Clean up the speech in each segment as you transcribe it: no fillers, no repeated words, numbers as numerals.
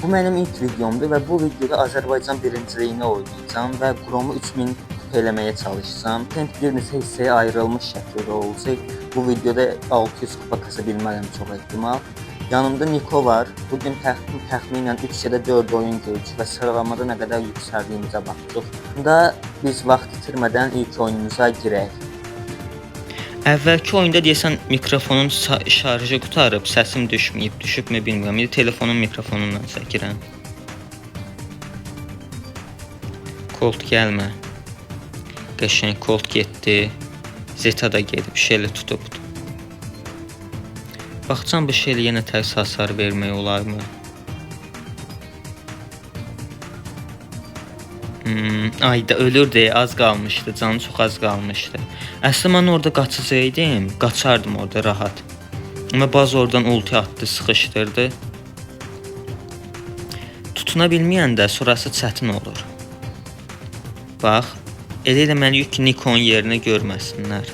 Bu mənim ilk videomdur və bu videoda Azərbaycan birinciliyini oynayacağam və Chrome'u 3000 kupa eləməyə çalışacağım. Temp bir neçə hissəyə ayrılmış şəkildə olacaq. Bu videoda 600 kupa kasa bilmərəm çox ehtimal. Yanımda Niko var. Bugün təxminən 3 ya da 4 oyun görəcək və sıralamada nə qədər yüksəldiyimizə baxacaq. Bunda biz vaxt itirmədən ilk oyunumuza girək. Əvvəlki oyunda deyəsən mikrofonun şarjı qutarıb, səsim düşməyib, düşübmü bilmirəm. İndi telefonun mikrofonundan çəkirəm. Colt gəlmə. Qəşəng Colt getdi. Zeta da gedib, Shelly tutubdu. Baxacam bu Shelly yenə tərs hasar vermək olarmı? Ayda ölürdü, az qalmışdı, canı çox az qalmışdı. Əslində mən orada qaçacaqdım, qaçardım orada rahat. Amma bazı oradan ulti atdı, sıxışdırdı. Tutuna bilməyəndə sonrası çətin olur. Bax, elə eləməliyik ki, Nikonun yerini görməsinlər.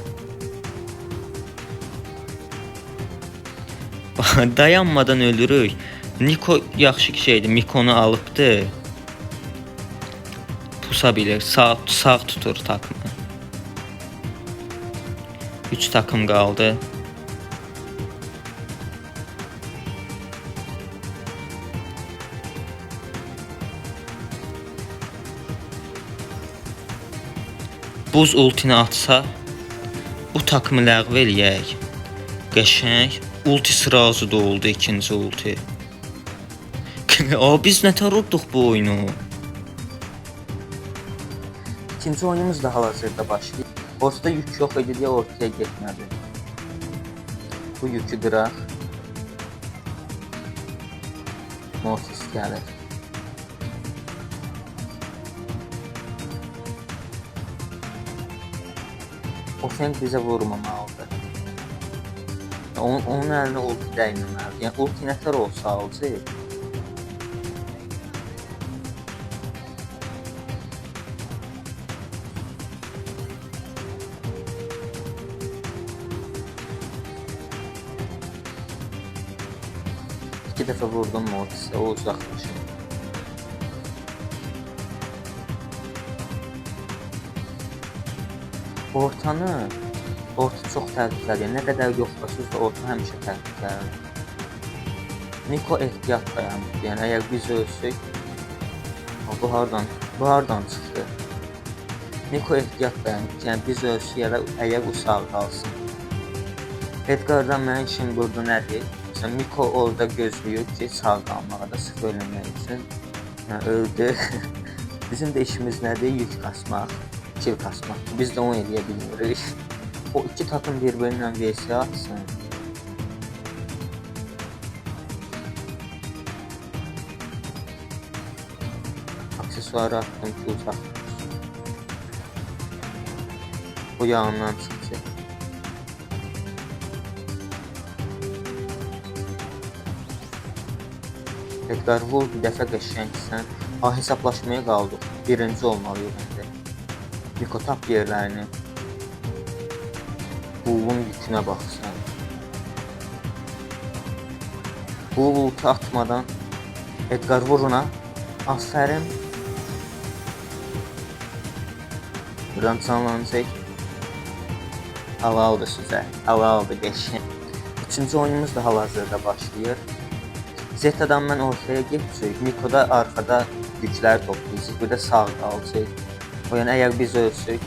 Dayanmadan ölürük. Niko yaxşı şeydi, Mikonu alıbdı. Pusa bilir, sağ tutur takımı. 3 takım qaldı. Buz ultini atsa, bu takımı ləğv eləyək. Qəşəng. Ultisi razı da oldu, ikinci ulti. Biz nətər udduq bu oyunu? İkinci oyunumuz da hal-hazırda başlayır. Ortada yük yox idi deyə ortaya getmədi. Bu yükü qıraq. Mortis gəlir. O Feng bizə vurmamalıdır. Onun əlinə ulti dəyməməlidir. Yəni ulti nətər olsa alacaq. İki dəfə vurdum Mortis'e, o uzaqlaşır. Orta çox təhlükəlidir. Nə qədər yoxlasınızsa orta həmişə təhlükəlidir. Niko ehtiyat dayanır. Yəni əgər biz ölsək, bu hardan çıxdı? Niko ehtiyat dayanır. Yəni biz ölsək əgər o sağ qalsın. Edgar'dan mənim işim burada nədir? Məsələn, Niko orada gözləyir ki, sağ qalmağa da sırf ölmək üçün. Öldü. Bizim də işimiz nədir? Yük kasmaq, kill kasmaq. Biz də onu eləyə bilmirik. O iki takım birbiriyle vs atsın. Aksesuarı attım ki uzaklaşsın. O yanından çıkacak. Edgar vur bir dəfə qəşəngsən. Hesablaşmaya qaldıq. Birinci olmalıyıq indi. Niko tap yerlərini. Bull'un yükünə baxsan. Bull ulti atmadan Edgar vuruna. Aferin. Buradan canlanacaq. Hava aldı sizə. Hava aldı qəşəng. Üçüncü oyunumuz da hal-hazırda başlayır. Zeta'dan mən ortaya geçəcək. Niko da arkada yüklər toplayacaq. Bir də sağ qalacaq. O yəni əgər biz ölsək.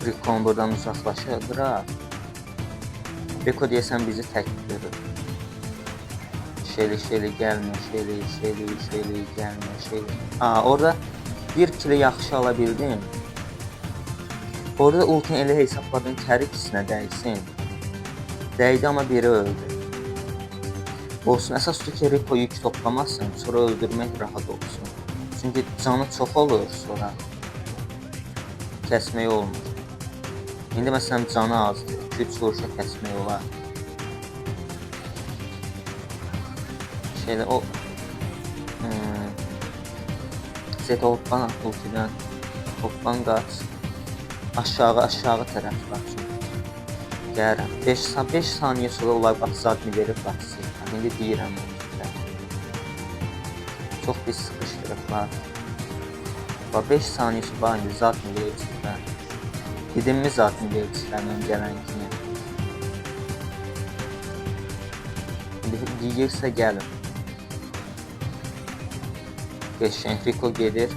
Rikon buradan uzaqlaşır. Beko deyəsən bizi tək görür. Shelly gəlmə, Shelly gəlmə. Orada bir kili yaxşı ala bildim. Orada ultini elə hesabladın ki, hər ikisinə dəysin. Dəydi amma biri öldü. Olsun, əsasdır ki, Rico yük toplamasın, sonra öldürmək rahat olsun. Çünki canı çox olur sonra. Kəsmək olmur. İndi məsələn canı azdır, 2-3 vuruşa kəsmək olar. O Zeta hoppan at ultidən. Hoppan qaç. aşağı tərəf baxın. Gəlirəm. 5 saniyə sonra onlar bax zadını verib baxsın. İndi deyirəm sizə. Çox pis sıxışdırıblar. Bax 5 saniyə sonra indi zadını vericilər. Dedimmi zadını vericlərlə gələn kimi. İndi yiyirsə gəlin. Enrico gelir.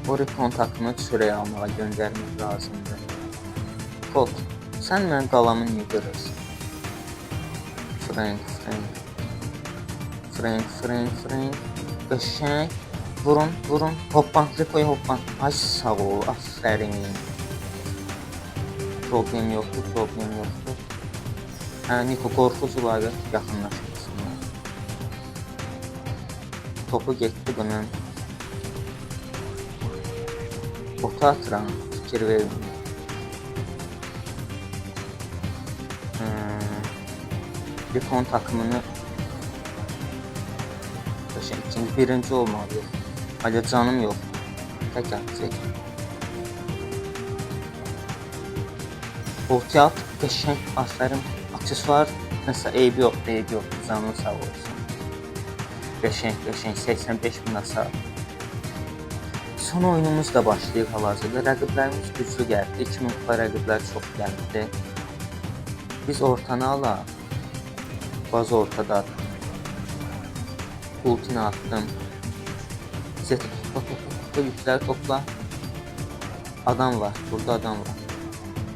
Ori kontaktını çörəyə almağa göndərmək lazımdır. Kod, sən mənim qalamı niyə görürsən? Frank. Qəşəng. Vurun. Hoppan, Rico'ya hoppan. Ay sağ ol, aferin. Problem yoxdur. Niko qorxucuları yaxınlaşmasınlar. Topu getdi bunun. Ota atıram, fikir vermir. Rikon takımını birinci olmalıyıq. Hala canım yox. Tək atacaq. Ortaya at, qəşəng, aferin. Aksesuar, nəsə eybi yoxdur, canın sağ olsun. Qəşəng, 85.000 hasar. Son oyunumuz da başlayıb hal-hazırda. Rəqiblərimiz güclü gəldi. 2000 kupa rəqiblər çox gəldi. Biz ortanı alaq. Baz ortada. Ultini attım. Zeti topla, yükləri topla. Adam var, burada adam var.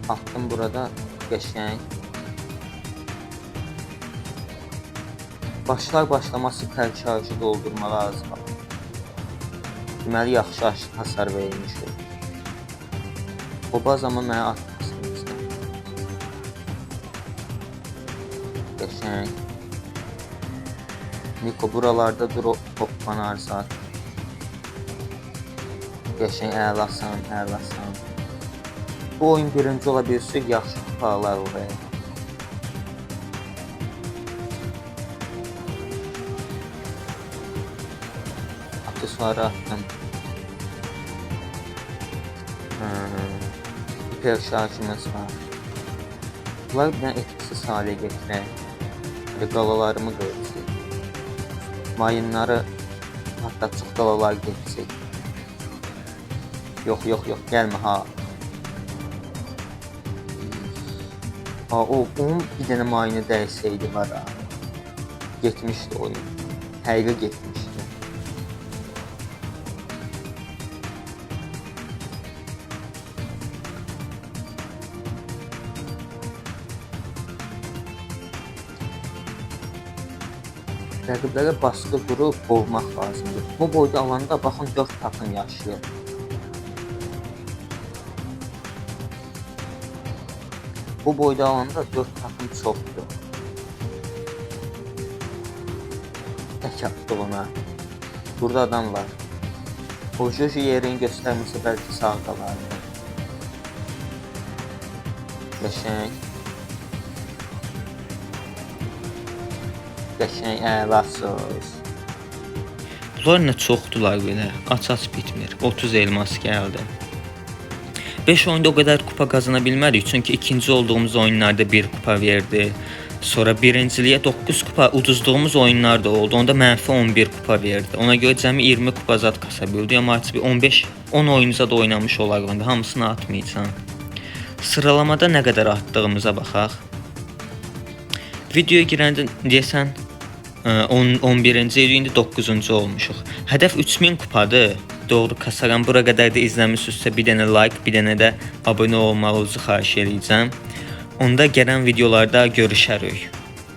Attım burada, qəşəng. Başlaması şarjı doldurmağa az var. Deməli, yaxşı hasar verilmişdir. O bazama mənə atmasın istəyir. Qəşəng. Niko buralarda dur, hoppanar zat. Qəşəng, əlasan. Bu oyun birinci ola bilirsək, yaxşı kupalar oraya. Aksesuarı attım. Hiper şarjımız var. Bunlar bir dənə etkisiz halə getirək. Qalalarımı qırırsın. Mayınları hatta çox qalalar getirsək. Yox, gəlmə ha. Onun bir dənə mayını dəysəydi var ha. Getmişdi oyun. Həqiqə getmişdi. Rəqiblərə baskı qurub boğmaq lazımdır. Bu boyda alanda baxın 4 takım yaşayır. Bu boyda alanda 4 takım çoxdur. Tək atdı ona. Burada adam var. O Joji yerini göstərməsə bəlkə sağ qalardı. Qəşəng. Qəşəng, əlasız. Bunlar nə çoxdular belə. Aç bitmir. 30 elmas gəldi. 5 oyunda o qədər kupa qazana bilmədik, çünki ikinci olduğumuz oyunlarda 1 kupa verdi. Sonra birinciliyə 9 kupa uduzduğumuz oyunlar da oldu. Onda mənfi 11 kupa verdi. Ona görə cəmi 20 kupa zat kasa bildi. Amma artıq 15-10 oyunuza da oynamış olarıq. İndi hamısını atmayacağam. Sıralamada nə qədər atdığımıza baxaq. Videoya girəndə deyəsən 11-ci il, indi 9-cu olmuşuq. Hədəf 3000 kupadır. Doğru kasaram. Bura qədər də izləmisinizsə bir dənə like, bir dənə də abunə olmağınızı xahiş edəcəm. Onda gələn videolarda görüşərik.